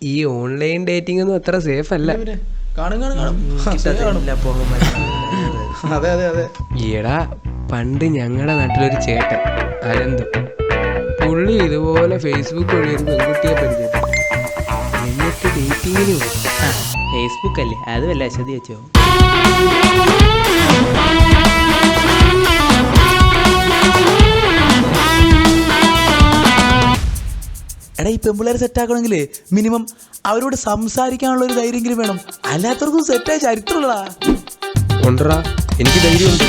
ഈ online dating ഒന്നും അത്ര സേഫ് അല്ല. ഈടാ പണ്ട് ഞങ്ങളുടെ നാട്ടിലൊരു ചേട്ടൻ അനന്തു, പുള്ളി ഇതുപോലെ ഫേസ്ബുക്ക് വഴി ഒരു പെൺകുട്ടിയെ പരിചയപ്പെട്ടു. എന്നിട്ട് ഡേറ്റിങ്ങിന് പോയി. ഫേസ്ബുക്ക് അല്ലേ, അത് വല്ല അശ്വതി വെച്ചോ? എടാ, ഈ പെമ്പിള്ളേരെ സെറ്റ് ആക്കണമെങ്കിലേ മിനിമം അവരോട് സംസാരിക്കാനുള്ള ഒരു ധൈര്യമെങ്കിലും വേണം. അല്ലാത്തവർക്കും സെറ്റായ ചരിത്രമുള്ളതാ. കൊണ്ടറാ, എനിക്ക് ധൈര്യമുണ്ട്.